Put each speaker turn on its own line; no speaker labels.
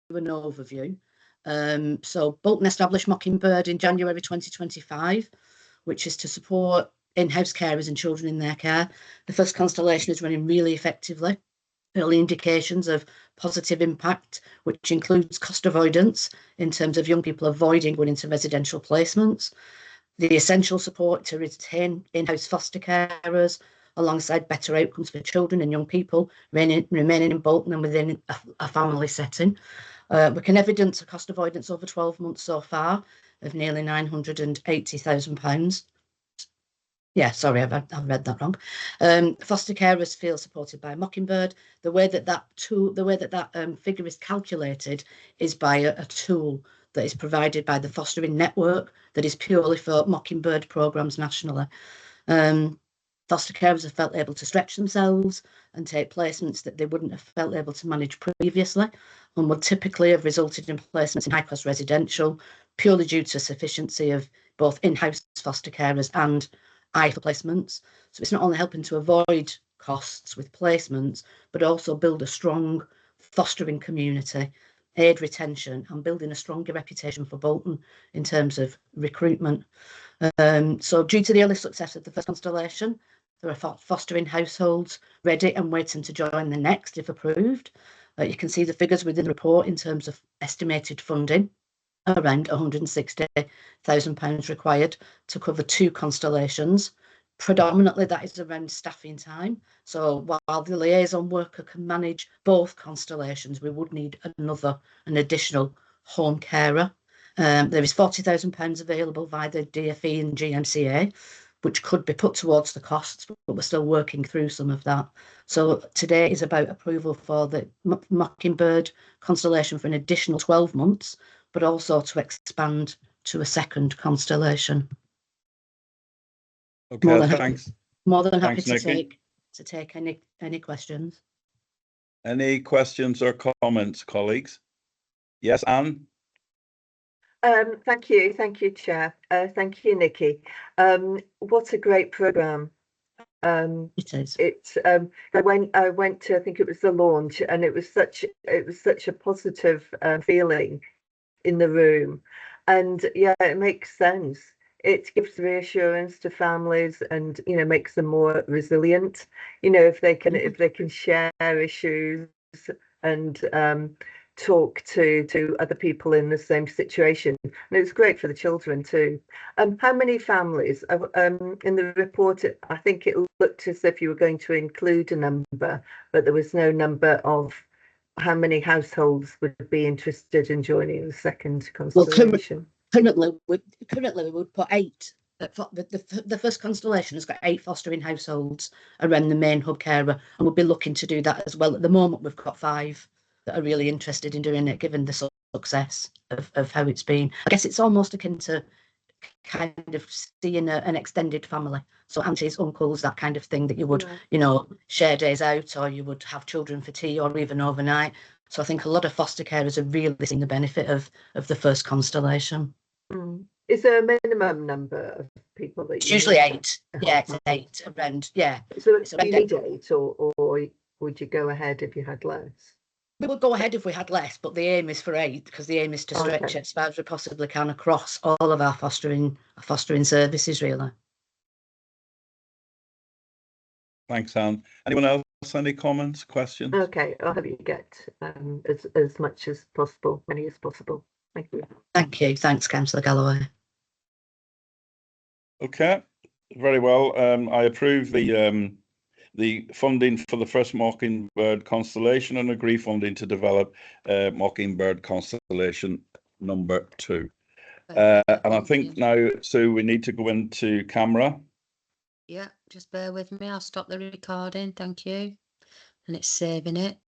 an overview. So Bolton established Mockingbird in January 2025, which is to support in-house carers and children in their care. The first constellation is running really effectively. Early indications of positive impact, which includes cost avoidance in terms of young people avoiding going into residential placements, the essential support to retain in-house foster carers, alongside better outcomes for children and young people remaining in Bolton and within a family setting. We can evidence a cost avoidance over 12 months so far of nearly £980,000. Yeah, sorry, I've read that wrong. Foster carers feel supported by Mockingbird. The way that figure is calculated is by a tool that is provided by the fostering network that is purely for Mockingbird programmes nationally. Foster carers have felt able to stretch themselves and take placements that they wouldn't have felt able to manage previously, and would typically have resulted in placements in high-cost residential, purely due to sufficiency of both in-house foster carers and IFA placements. So it's not only helping to avoid costs with placements, but also build a strong fostering community, aid retention, and building a stronger reputation for Bolton in terms of recruitment. So due to the early success of the first constellation, there are fostering households ready and waiting to join the next if approved. You can see the figures within the report in terms of estimated funding, around £160,000 required to cover 2 constellations. Predominantly that is around staffing time. So while the liaison worker can manage both constellations, we would need an additional home carer. There is £40,000 available via the DFE and GMCA, which could be put towards the costs, but we're still working through some of that. So today is about approval for the Mockingbird constellation for an additional 12 months, but also to expand to a second constellation.
Okay, thanks.
More than happy to take any questions.
Any questions or comments, colleagues? Yes, Anne?
Thank you, Chair. Thank you, Nikki. What a great programme.
It is.
I went to, I think it was the launch, and it was such a positive feeling in the room, and yeah, it makes sense. It gives reassurance to families, and makes them more resilient. If they can share issues and talk to other people in the same situation. And it's great for the children too. How many families in the report? I think it looked as if you were going to include a number, but there was no number of how many households would be interested in joining the second constellation.
Well, currently we would put 8. The first constellation has got 8 fostering households around the main hub carer, and we'll be looking to do that as well. At the moment, we've got 5 that are really interested in doing it, given the success of how it's been. I guess it's almost akin to kind of seeing an extended family. So aunties, uncles, that kind of thing that you would, share days out, or you would have children for tea or even overnight. So I think a lot of foster carers are really seeing the benefit of the first constellation.
Is there a minimum number of people that
it's usually 8? Yeah, it's 8 around. Yeah.
So do you need 8, or would you go ahead if you had less?
We would go ahead if we had less, but the aim is for 8, because the aim is to stretch it as far as we possibly can across all of our fostering services, really.
Thanks, Anne. Anyone else? Any comments, questions?
Okay, I'll have you get as much as possible, many as possible. Thank you.
Thank you. Thanks, Councillor Galloway.
Okay, very well. I approve the funding for the first Mockingbird constellation and agree funding to develop Mockingbird constellation number 2. And I think now, Sue, we need to go into camera.
Yeah, just bear with me. I'll stop the recording. Thank you. And it's saving it.